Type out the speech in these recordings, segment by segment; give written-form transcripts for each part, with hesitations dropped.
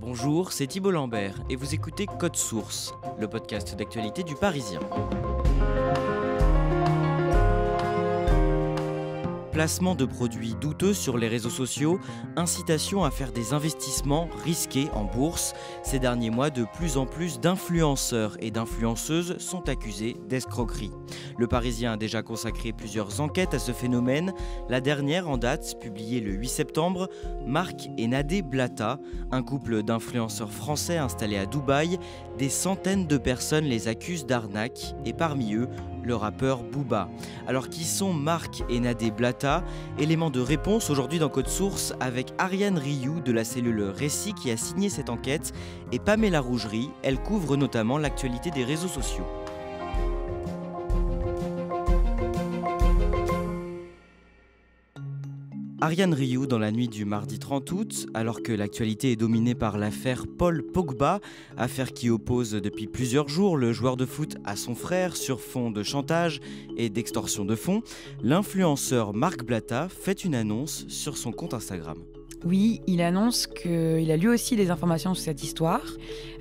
Bonjour, c'est Thibault Lambert et vous écoutez Code Source, le podcast d'actualité du Parisien. Placement de produits douteux sur les réseaux sociaux, incitation à faire des investissements risqués en bourse. Ces derniers mois, de plus en plus d'influenceurs et d'influenceuses sont accusés d'escroquerie. Le Parisien a déjà consacré plusieurs enquêtes à ce phénomène. La dernière en date, publiée le 8 septembre, Marc et Nadé Blatta, un couple d'influenceurs français installés à Dubaï. Des centaines de personnes les accusent d'arnaque et parmi eux, le rappeur Booba. Alors qui sont Marc et Nadé Blatta? Élément de réponse aujourd'hui dans Code Source avec Ariane Rioux de la cellule Récit qui a signé cette enquête et Pamela Rougerie, elle couvre notamment l'actualité des réseaux sociaux. Ariane Rioux dans la nuit du mardi 30 août, alors que l'actualité est dominée par l'affaire Paul Pogba, affaire qui oppose depuis plusieurs jours le joueur de foot à son frère sur fond de chantage et d'extorsion de fonds, l'influenceur Marc Blatta fait une annonce sur son compte Instagram. Oui, il annonce qu'il a lui aussi des informations sur cette histoire.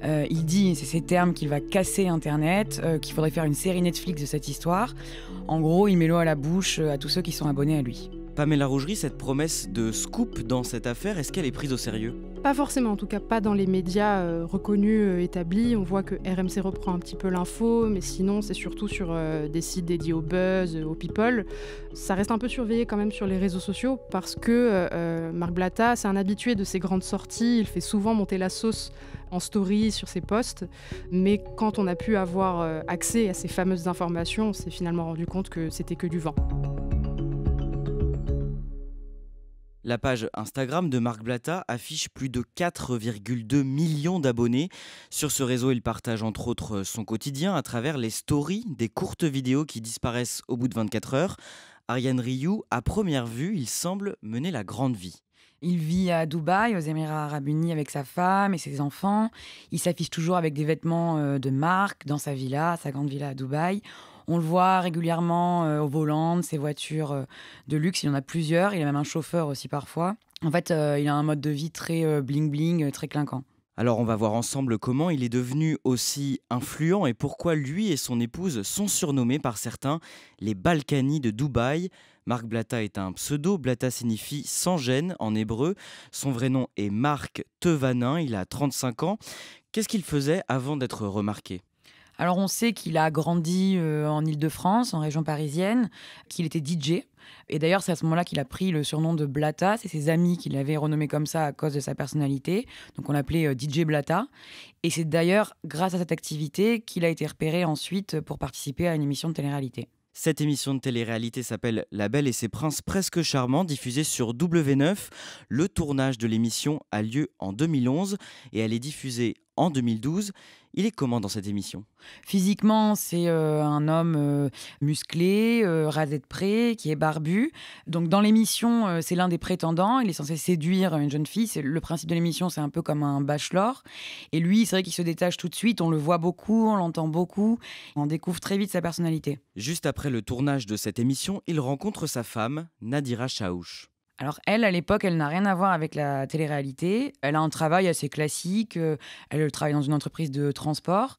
Il dit, c'est ces termes, qu'il va casser Internet, qu'il faudrait faire une série Netflix de cette histoire. En gros, il met l'eau à la bouche à tous ceux qui sont abonnés à lui. Pamela Rougerie, cette promesse de scoop dans cette affaire, est-ce qu'elle est prise au sérieux ? Pas forcément, en tout cas pas dans les médias reconnus, établis. On voit que RMC reprend un petit peu l'info, mais sinon c'est surtout sur des sites dédiés au buzz, au people. Ça reste un peu surveillé quand même sur les réseaux sociaux parce que Marc Blatta, c'est un habitué de ces grandes sorties. Il fait souvent monter la sauce en story sur ses posts, mais quand on a pu avoir accès à ces fameuses informations, on s'est finalement rendu compte que c'était que du vent. La page Instagram de Marc Blatta affiche plus de 4,2 millions d'abonnés. Sur ce réseau, il partage entre autres son quotidien à travers les stories, des courtes vidéos qui disparaissent au bout de 24 heures. Ariane Rioux, à première vue, il semble mener la grande vie. Il vit à Dubaï, aux Émirats Arabes Unis, avec sa femme et ses enfants. Il s'affiche toujours avec des vêtements de marque dans sa villa, sa grande villa à Dubaï. On le voit régulièrement au volant de ses voitures de luxe. Il en a plusieurs. Il a même un chauffeur aussi parfois. En fait, il a un mode de vie très bling-bling, très clinquant. Alors on va voir ensemble comment il est devenu aussi influent et pourquoi lui et son épouse sont surnommés par certains les Balkany de Dubaï. Marc Blatta est un pseudo, Blatta signifie sans gêne en hébreu. Son vrai nom est Marc Tevanin, il a 35 ans. Qu'est-ce qu'il faisait avant d'être remarqué ? Alors on sait qu'il a grandi en Île-de-France, en région parisienne, qu'il était DJ. Et d'ailleurs, c'est à ce moment-là qu'il a pris le surnom de Blatta. C'est ses amis qui l'avaient renommé comme ça à cause de sa personnalité. Donc on l'appelait DJ Blatta. Et c'est d'ailleurs grâce à cette activité qu'il a été repéré ensuite pour participer à une émission de télé-réalité. Cette émission de télé-réalité s'appelle La Belle et ses Princes presque charmants, diffusée sur W9. Le tournage de l'émission a lieu en 2011 et elle est diffusée en 2012. Il est comment dans cette émission ? Physiquement, c'est un homme musclé, rasé de près, qui est barbu. Donc dans l'émission, c'est l'un des prétendants. Il est censé séduire une jeune fille. Le principe de l'émission, c'est un peu comme un bachelor. Et lui, c'est vrai qu'il se détache tout de suite. On le voit beaucoup, on l'entend beaucoup. On découvre très vite sa personnalité. Juste après le tournage de cette émission, il rencontre sa femme, Nadira Chaouch. Alors elle, à l'époque, elle n'a rien à voir avec la télé-réalité. Elle a un travail assez classique. Elle travaille dans une entreprise de transport.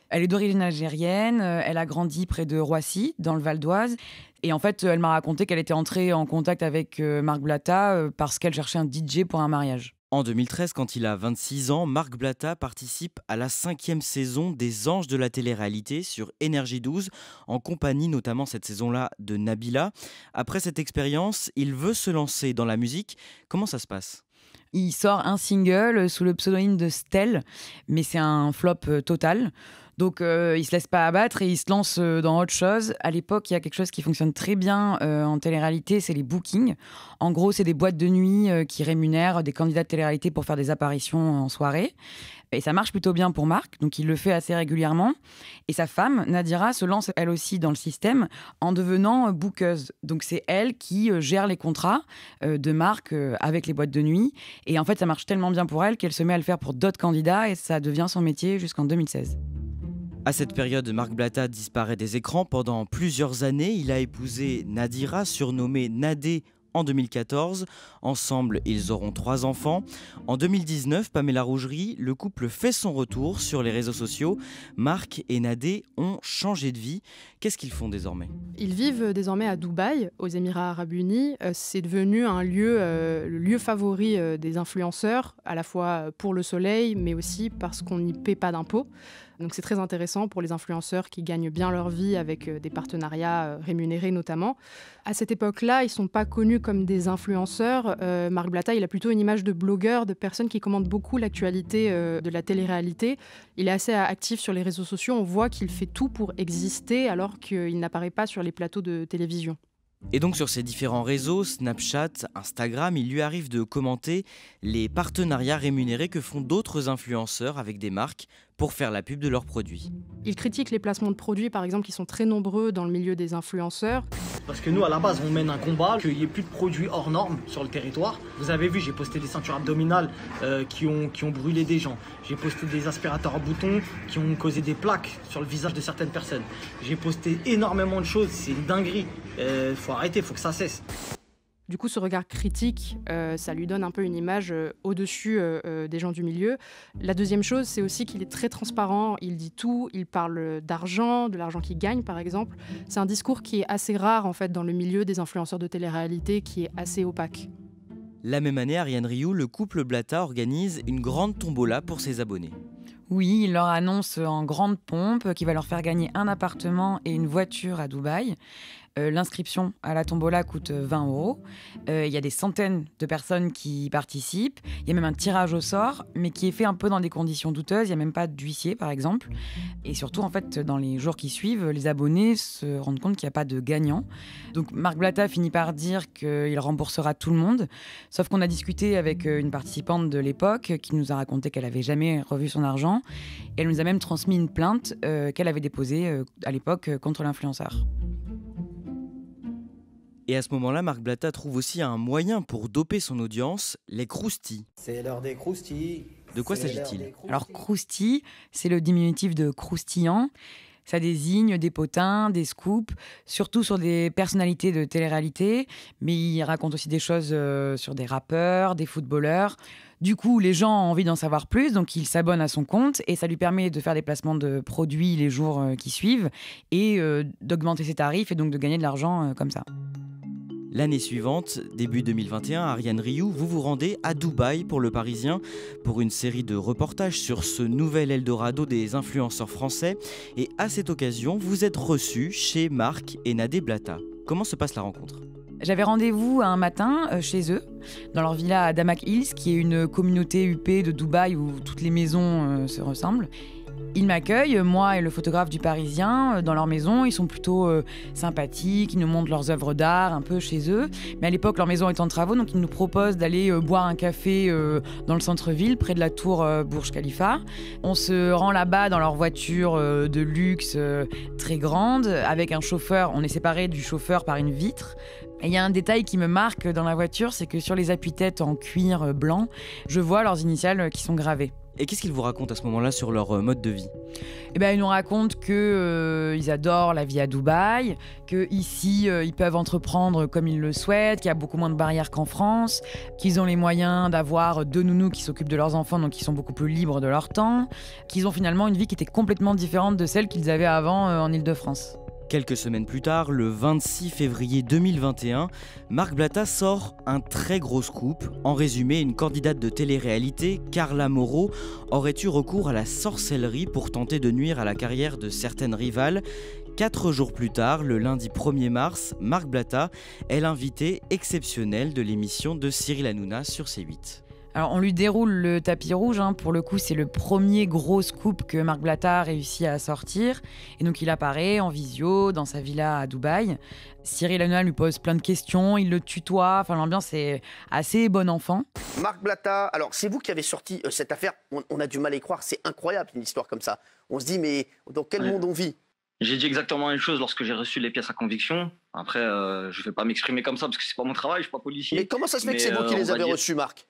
Elle est d'origine algérienne. Elle a grandi près de Roissy, dans le Val d'Oise. Et en fait, elle m'a raconté qu'elle était entrée en contact avec Marc Blatta parce qu'elle cherchait un DJ pour un mariage. En 2013, quand il a 26 ans, Marc Blatta participe à la 5e saison des Anges de la télé-réalité sur Énergie 12, en compagnie notamment cette saison-là de Nabila. Après cette expérience, il veut se lancer dans la musique. Comment ça se passe ? Il sort un single sous le pseudonyme de Stell, mais c'est un flop total. Donc il se laisse pas abattre et il se lance dans autre chose. À l'époque, il y a quelque chose qui fonctionne très bien en télé-réalité, c'est les bookings. En gros, c'est des boîtes de nuit qui rémunèrent des candidats de télé-réalité pour faire des apparitions en soirée. Et ça marche plutôt bien pour Marc, donc il le fait assez régulièrement. Et sa femme, Nadira, se lance elle aussi dans le système en devenant bookeuse. Donc c'est elle qui gère les contrats de Marc avec les boîtes de nuit. Et en fait, ça marche tellement bien pour elle qu'elle se met à le faire pour d'autres candidats et ça devient son métier jusqu'en 2016. À cette période, Marc Blatta disparaît des écrans pendant plusieurs années. Il a épousé Nadira, surnommée Nadé en 2014. Ensemble, ils auront 3 enfants. En 2019, Pamela Rougerie, le couple fait son retour sur les réseaux sociaux. Marc et Nadé ont changé de vie. Qu'est-ce qu'ils font désormais ? Ils vivent désormais à Dubaï, aux Émirats Arabes Unis. C'est devenu le lieu favori des influenceurs, à la fois pour le soleil, mais aussi parce qu'on n'y paie pas d'impôts. Donc c'est très intéressant pour les influenceurs qui gagnent bien leur vie avec des partenariats rémunérés notamment. À cette époque-là, ils ne sont pas connus comme des influenceurs. Marc Blatta, il a plutôt une image de blogueur, de personne qui commande beaucoup l'actualité de la télé-réalité. Il est assez actif sur les réseaux sociaux. On voit qu'il fait tout pour exister alors qu'il n'apparaît pas sur les plateaux de télévision. Et donc sur ces différents réseaux, Snapchat, Instagram, il lui arrive de commenter les partenariats rémunérés que font d'autres influenceurs avec des marques pour faire la pub de leurs produits. Il critique les placements de produits, par exemple, qui sont très nombreux dans le milieu des influenceurs. Parce que nous, à la base, on mène un combat, qu'il n'y ait plus de produits hors normes sur le territoire. Vous avez vu, j'ai posté des ceintures abdominales qui ont brûlé des gens. J'ai posté des aspirateurs à boutons qui ont causé des plaques sur le visage de certaines personnes. J'ai posté énormément de choses, c'est une dinguerie. Faut arrêter, faut que ça cesse. Du coup, ce regard critique, ça lui donne un peu une image au-dessus des gens du milieu. La deuxième chose, c'est aussi qu'il est très transparent, il dit tout, il parle d'argent, de l'argent qu'il gagne par exemple. C'est un discours qui est assez rare en fait dans le milieu des influenceurs de télé-réalité, qui est assez opaque. La même année, Ariane Rioux, le couple Blatta organise une grande tombola pour ses abonnés. Oui, il leur annonce en grande pompe qu'il va leur faire gagner un appartement et une voiture à Dubaï. L'inscription à la tombola coûte 20 €. Il y a des centaines de personnes qui y participent. Il y a même un tirage au sort, mais qui est fait un peu dans des conditions douteuses. Il n'y a même pas d'huissier, par exemple. Et surtout, en fait, dans les jours qui suivent, les abonnés se rendent compte qu'il n'y a pas de gagnant. Donc, Marc Blatta finit par dire qu'il remboursera tout le monde. Sauf qu'on a discuté avec une participante de l'époque qui nous a raconté qu'elle n'avait jamais revu son argent. Et elle nous a même transmis une plainte qu'elle avait déposée à l'époque contre l'influenceur. Et à ce moment-là, Marc Blatta trouve aussi un moyen pour doper son audience, les croustilles. C'est l'heure des croustilles. De quoi s'agit-il ? Alors, croustille, c'est le diminutif de croustillant. Ça désigne des potins, des scoops, surtout sur des personnalités de télé-réalité, mais il raconte aussi des choses sur des rappeurs, des footballeurs. Du coup, les gens ont envie d'en savoir plus, donc ils s'abonnent à son compte et ça lui permet de faire des placements de produits les jours qui suivent et d'augmenter ses tarifs et donc de gagner de l'argent comme ça. L'année suivante, début 2021, Ariane Rioux, vous vous rendez à Dubaï pour Le Parisien pour une série de reportages sur ce nouvel Eldorado des influenceurs français. Et à cette occasion, vous êtes reçu chez Marc et Nadé Blatta. Comment se passe la rencontre ? J'avais rendez-vous un matin chez eux, dans leur villa à Damac Hills, qui est une communauté huppée de Dubaï où toutes les maisons se ressemblent. Ils m'accueillent, moi et le photographe du Parisien, dans leur maison. Ils sont plutôt sympathiques, ils nous montrent leurs œuvres d'art un peu chez eux. Mais à l'époque, leur maison est en travaux, donc ils nous proposent d'aller boire un café dans le centre-ville, près de la tour Burj Khalifa. On se rend là-bas dans leur voiture de luxe très grande, avec un chauffeur. On est séparés du chauffeur par une vitre. Et il y a un détail qui me marque dans la voiture, c'est que sur les appuis-têtes en cuir blanc, je vois leurs initiales qui sont gravées. Et qu'est-ce qu'ils vous racontent à ce moment-là sur leur mode de vie ? Ils nous racontent qu'ils adorent la vie à Dubaï, qu'ici, ils peuvent entreprendre comme ils le souhaitent, qu'il y a beaucoup moins de barrières qu'en France, qu'ils ont les moyens d'avoir 2 nounous qui s'occupent de leurs enfants, donc ils sont beaucoup plus libres de leur temps, qu'ils ont finalement une vie qui était complètement différente de celle qu'ils avaient avant en Île-de-France. Quelques semaines plus tard, le 26 février 2021, Marc Blatta sort un très gros scoop. En résumé, une candidate de télé-réalité, Carla Moreau, aurait eu recours à la sorcellerie pour tenter de nuire à la carrière de certaines rivales. 4 jours plus tard, le lundi 1er mars, Marc Blatta est l'invité exceptionnel de l'émission de Cyril Hanouna sur C8. Alors, on lui déroule le tapis rouge. Pour le coup, c'est le premier gros scoop que Marc Blatta a réussi à sortir. Et donc, il apparaît en visio dans sa villa à Dubaï. Cyril Hanouna lui pose plein de questions, il le tutoie. Enfin, l'ambiance est assez bon enfant. Marc Blatta, alors c'est vous qui avez sorti cette affaire. On a du mal à y croire, c'est incroyable une histoire comme ça. On se dit, mais dans quel monde on vit ? J'ai dit exactement la même chose lorsque j'ai reçu les pièces à conviction. Après, je ne vais pas m'exprimer comme ça parce que c'est pas mon travail, je suis pas policier. Mais comment ça se fait que c'est vous qui les avez reçues, Marc ?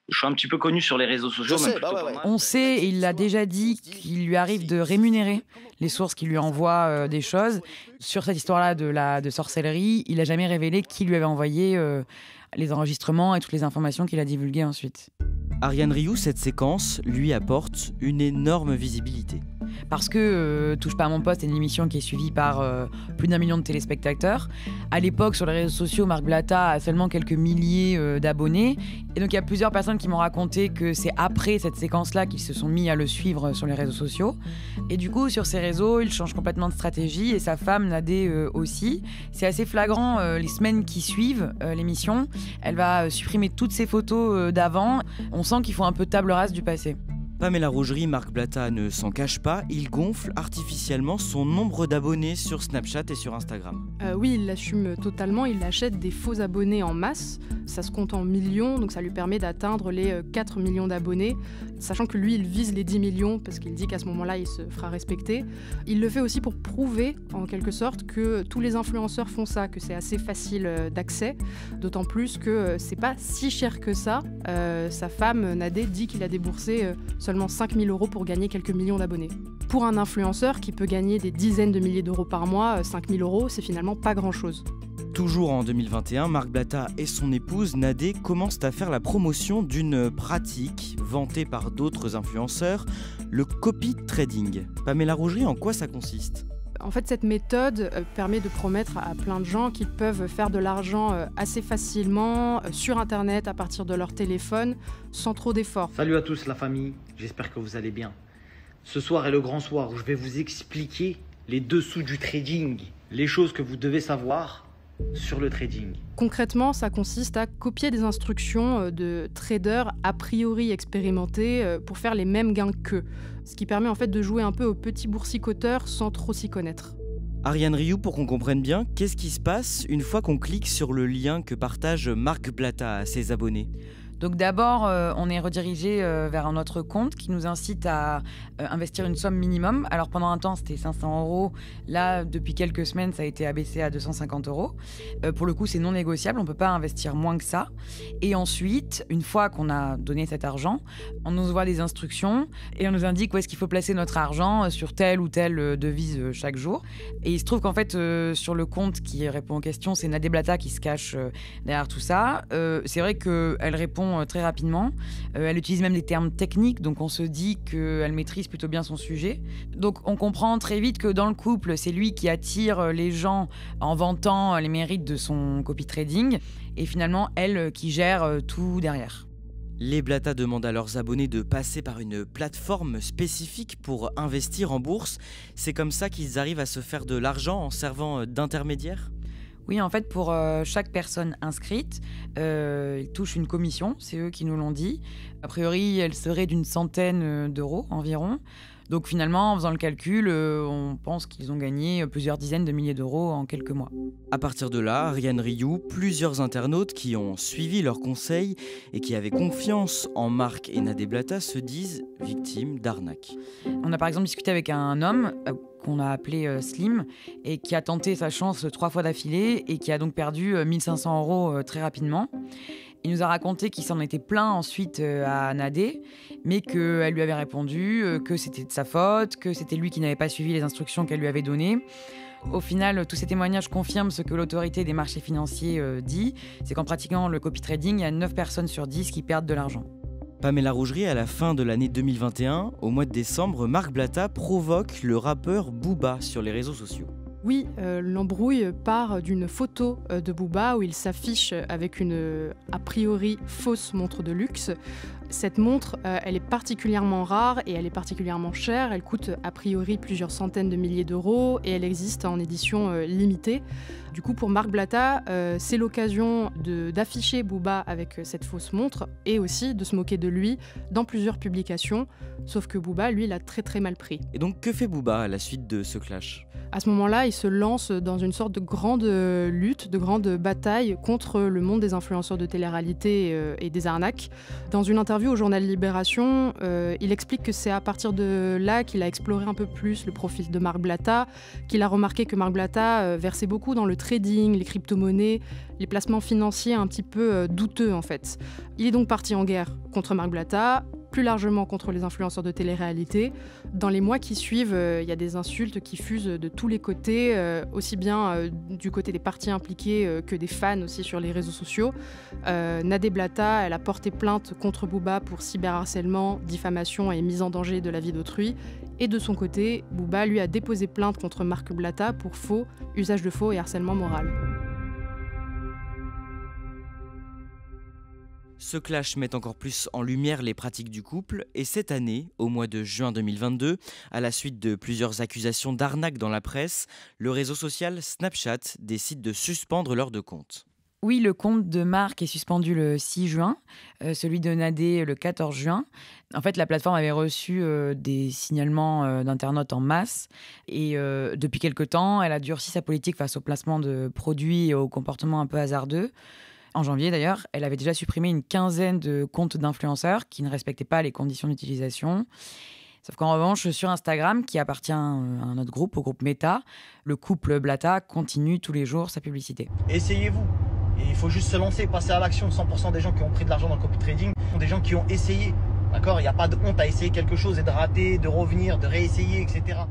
Je suis un petit peu connu sur les réseaux sociaux. Je même sais, bah plutôt ouais, pas ouais. mal. On sait, et il l'a déjà dit, qu'il lui arrive de rémunérer les sources qui lui envoient des choses. Sur cette histoire-là de sorcellerie, il n'a jamais révélé qui lui avait envoyé les enregistrements et toutes les informations qu'il a divulguées ensuite. Ariane Rioux, cette séquence lui apporte une énorme visibilité. Parce que Touche pas à mon poste est une émission qui est suivie par plus d'1 million de téléspectateurs. À l'époque, sur les réseaux sociaux, Marc Blatta a seulement quelques milliers d'abonnés. Et donc, il y a plusieurs personnes qui m'ont raconté que c'est après cette séquence-là qu'ils se sont mis à le suivre sur les réseaux sociaux. Et du coup, sur ces réseaux, il change complètement de stratégie. Et sa femme, Nadé, aussi. C'est assez flagrant les semaines qui suivent l'émission. Elle va supprimer toutes ses photos d'avant. On sent qu'ils font un peu table rase du passé. Pamela Rougerie, Marc Blatta ne s'en cache pas, il gonfle artificiellement son nombre d'abonnés sur Snapchat et sur Instagram. Oui, il l'assume totalement, il achète des faux abonnés en masse, ça se compte en millions, donc ça lui permet d'atteindre les 4 millions d'abonnés, sachant que lui, il vise les 10 millions, parce qu'il dit qu'à ce moment-là, il se fera respecter. Il le fait aussi pour prouver, en quelque sorte, que tous les influenceurs font ça, que c'est assez facile d'accès, d'autant plus que c'est pas si cher que ça. Sa femme, Nadé, dit qu'il a déboursé seulement 5 000 € pour gagner quelques millions d'abonnés. Pour un influenceur qui peut gagner des dizaines de milliers d'euros par mois, 5 000 €, c'est finalement pas grand-chose. Toujours en 2021, Marc Blatta et son épouse Nadé commencent à faire la promotion d'une pratique vantée par d'autres influenceurs, le copy trading. Pamela Rougerie, en quoi ça consiste ? En fait, cette méthode permet de promettre à plein de gens qu'ils peuvent faire de l'argent assez facilement sur Internet à partir de leur téléphone sans trop d'efforts. Salut à tous la famille, j'espère que vous allez bien. Ce soir est le grand soir où je vais vous expliquer les dessous du trading, les choses que vous devez savoir sur le trading. Concrètement, ça consiste à copier des instructions de traders a priori expérimentés pour faire les mêmes gains qu'eux, ce qui permet en fait de jouer un peu au petit boursicoteur sans trop s'y connaître. Ariane Rioux, pour qu'on comprenne bien, qu'est-ce qui se passe une fois qu'on clique sur le lien que partage Marc Blatta à ses abonnés ? Donc d'abord, on est redirigé vers un autre compte qui nous incite à investir une somme minimum. Alors pendant un temps, c'était 500 €. Là, depuis quelques semaines, ça a été abaissé à 250 €. Pour le coup, c'est non négociable, on ne peut pas investir moins que ça. Et ensuite, une fois qu'on a donné cet argent, on nous envoie des instructions et on nous indique où est-ce qu'il faut placer notre argent sur telle ou telle devise chaque jour. Et il se trouve qu'en fait, sur le compte qui répond aux questions, c'est Nadé Blatta qui se cache derrière tout ça. C'est vrai qu'elle répond très rapidement. Elle utilise même des termes techniques, donc on se dit qu'elle maîtrise plutôt bien son sujet. Donc on comprend très vite que dans le couple, c'est lui qui attire les gens en vantant les mérites de son copy trading, et finalement elle qui gère tout derrière. Les Blatta demandent à leurs abonnés de passer par une plateforme spécifique pour investir en bourse. C'est comme ça qu'ils arrivent à se faire de l'argent en servant d'intermédiaire ? Oui, en fait, pour chaque personne inscrite, ils touchent une commission, c'est eux qui nous l'ont dit. A priori, elle serait d'une centaine d'euros environ. Donc finalement, en faisant le calcul, on pense qu'ils ont gagné plusieurs dizaines de milliers d'euros en quelques mois. À partir de là, Ariane Rioux, plusieurs internautes qui ont suivi leurs conseils et qui avaient confiance en Marc et Nadé Blatta se disent victimes d'arnaques. On a par exemple discuté avec un homme qu'on a appelé Slim et qui a tenté sa chance 3 fois d'affilée et qui a donc perdu 1 500 € très rapidement. Il nous a raconté qu'il s'en était plaint ensuite à Nadé, mais qu'elle lui avait répondu que c'était de sa faute, que c'était lui qui n'avait pas suivi les instructions qu'elle lui avait données. Au final, tous ces témoignages confirment ce que l'autorité des marchés financiers dit, c'est qu'en pratiquant le copy trading, il y a 9 personnes sur 10 qui perdent de l'argent. Pamela Rougerie, à la fin de l'année 2021, au mois de décembre, Marc Blatta provoque le rappeur Booba sur les réseaux sociaux. Oui, l'embrouille part d'une photo de Booba où il s'affiche avec une, a priori, fausse montre de luxe. Cette montre, elle est particulièrement rare et elle est particulièrement chère. Elle coûte a priori plusieurs centaines de milliers d'euros et elle existe en édition limitée. Du coup, pour Marc Blatta, c'est l'occasion d'afficher Booba avec cette fausse montre et aussi de se moquer de lui dans plusieurs publications. Sauf que Booba, lui, l'a très très mal pris. Et donc, que fait Booba à la suite de ce clash ? À ce moment-là, il se lance dans une sorte de grande lutte, de grande bataille contre le monde des influenceurs de télé-réalité et des arnaques. Dans une interview au journal Libération, il explique que c'est à partir de là qu'il a exploré un peu plus le profil de Marc Blatta, qu'il a remarqué que Marc Blatta versait beaucoup dans le trading, les crypto-monnaies, les placements financiers un petit peu douteux en fait. Il est donc parti en guerre contre Marc Blatta, plus largement contre les influenceurs de télé-réalité. Dans les mois qui suivent, il y a des insultes qui fusent de tous les côtés, aussi bien du côté des parties impliquées que des fans aussi sur les réseaux sociaux. Nadé Blatta, elle a porté plainte contre Booba pour cyberharcèlement, diffamation et mise en danger de la vie d'autrui. Et de son côté, Booba lui a déposé plainte contre Marc Blatta pour faux, usage de faux et harcèlement moral. Ce clash met encore plus en lumière les pratiques du couple et cette année, au mois de juin 2022, à la suite de plusieurs accusations d'arnaque dans la presse, le réseau social Snapchat décide de suspendre leurs deux comptes. Oui, le compte de Marc est suspendu le 6 juin, celui de Nadé le 14 juin. En fait, la plateforme avait reçu des signalements d'internautes en masse et depuis quelque temps, elle a durci sa politique face au placement de produits et au comportement un peu hasardeux. En janvier, d'ailleurs, elle avait déjà supprimé une quinzaine de comptes d'influenceurs qui ne respectaient pas les conditions d'utilisation. Sauf qu'en revanche, sur Instagram, qui appartient à un autre groupe, au groupe Meta, le couple Blatta continue tous les jours sa publicité. Essayez-vous. Et il faut juste se lancer, passer à l'action. 100% des gens qui ont pris de l'argent dans le copy trading sont des gens qui ont essayé. D'accord ? Il n'y a pas de honte à essayer quelque chose et de rater, de revenir, de réessayer, etc.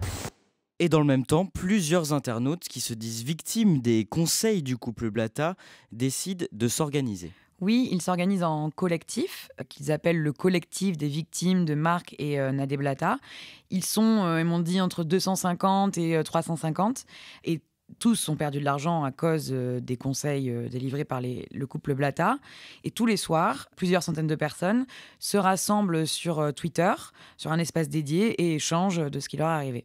Et dans le même temps, plusieurs internautes qui se disent victimes des conseils du couple Blatta décident de s'organiser. Oui, ils s'organisent en collectif, qu'ils appellent le collectif des victimes de Marc et Nadé Blatta. Ils sont, ils m'ont dit, entre 250 et 350. Et tous ont perdu de l'argent à cause des conseils délivrés par le couple Blatta. Et tous les soirs, plusieurs centaines de personnes se rassemblent sur Twitter, sur un espace dédié, et échangent de ce qui leur est arrivé.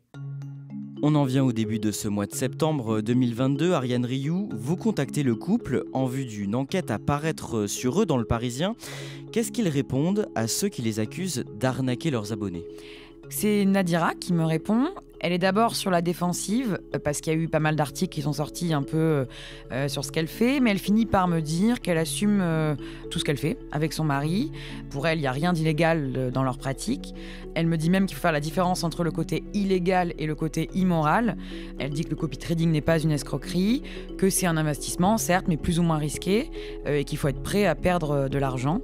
On en vient au début de ce mois de septembre 2022. Ariane Rioux, vous contactez le couple en vue d'une enquête à paraître sur eux dans Le Parisien. Qu'est-ce qu'ils répondent à ceux qui les accusent d'arnaquer leurs abonnés ? C'est Nadira qui me répond. Elle est d'abord sur la défensive, parce qu'il y a eu pas mal d'articles qui sont sortis un peu sur ce qu'elle fait, mais elle finit par me dire qu'elle assume tout ce qu'elle fait avec son mari. Pour elle, il n'y a rien d'illégal dans leur pratique. Elle me dit même qu'il faut faire la différence entre le côté illégal et le côté immoral. Elle dit que le copy trading n'est pas une escroquerie, que c'est un investissement, certes, mais plus ou moins risqué, et qu'il faut être prêt à perdre de l'argent.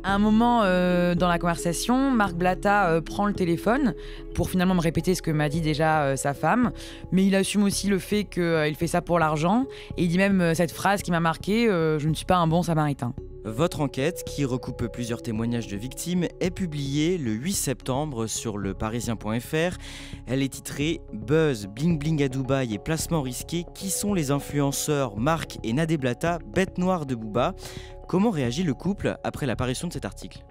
À un moment dans la conversation, Marc Blatta prend le téléphone pour finalement me répéter ce que m'a dit déjà sa femme. Mais il assume aussi le fait qu'il fait ça pour l'argent. Et il dit même cette phrase qui m'a marqué, je ne suis pas un bon samaritain. Votre enquête, qui recoupe plusieurs témoignages de victimes, est publiée le 8 septembre sur leparisien.fr. Elle est titrée « Buzz, bling bling à Dubaï et placement risqué, qui sont les influenceurs Marc et Nadé Blatta, bête noire de Booba ?» Comment réagit le couple après l'apparition de cet article ?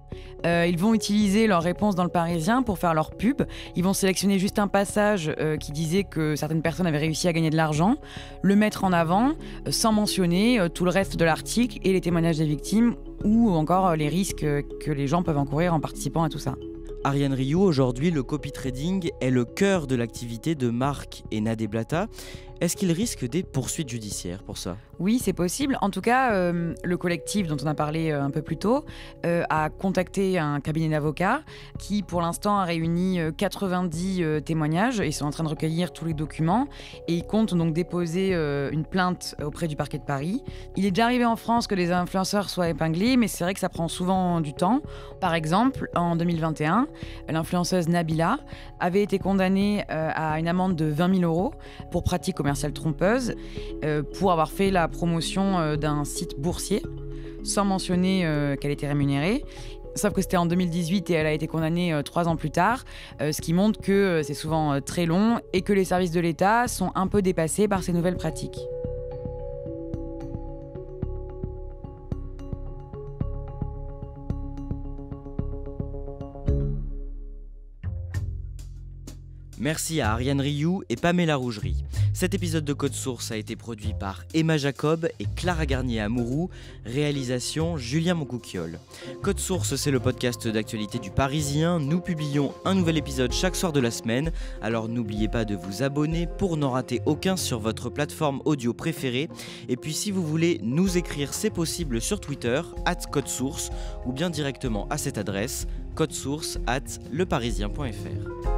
Ils vont utiliser leur réponse dans Le Parisien pour faire leur pub. Ils vont sélectionner juste un passage qui disait que certaines personnes avaient réussi à gagner de l'argent, le mettre en avant, sans mentionner tout le reste de l'article et les témoignages des victimes ou encore les risques que les gens peuvent encourir en participant à tout ça. Ariane Rioux, aujourd'hui, le copy trading est le cœur de l'activité de Marc et Nadé Blatta. Est-ce qu'ils risquent des poursuites judiciaires pour ça ? Oui, c'est possible. En tout cas, le collectif dont on a parlé un peu plus tôt a contacté un cabinet d'avocats qui, pour l'instant, a réuni 90 témoignages. Ils sont en train de recueillir tous les documents et ils comptent donc déposer une plainte auprès du parquet de Paris. Il est déjà arrivé en France que des influenceurs soient épinglés, mais c'est vrai que ça prend souvent du temps. Par exemple, en 2021, l'influenceuse Nabila avait été condamnée à une amende de 20 000 € pour pratique commerciale trompeuse pour avoir fait la promotion d'un site boursier sans mentionner qu'elle était rémunérée. Sauf que c'était en 2018 et elle a été condamnée 3 ans plus tard, ce qui montre que c'est souvent très long et que les services de l'État sont un peu dépassés par ces nouvelles pratiques. Merci à Ariane Rioux et Pamela Rougerie. Cet épisode de Code Source a été produit par Emma Jacob et Clara Garnier-Amouroux. Réalisation Julien Moncouquiol. Code Source, c'est le podcast d'actualité du Parisien. Nous publions un nouvel épisode chaque soir de la semaine. Alors n'oubliez pas de vous abonner pour n'en rater aucun sur votre plateforme audio préférée. Et puis si vous voulez nous écrire, c'est possible sur Twitter, @codesource, ou bien directement à cette adresse, codesource@leparisien.fr.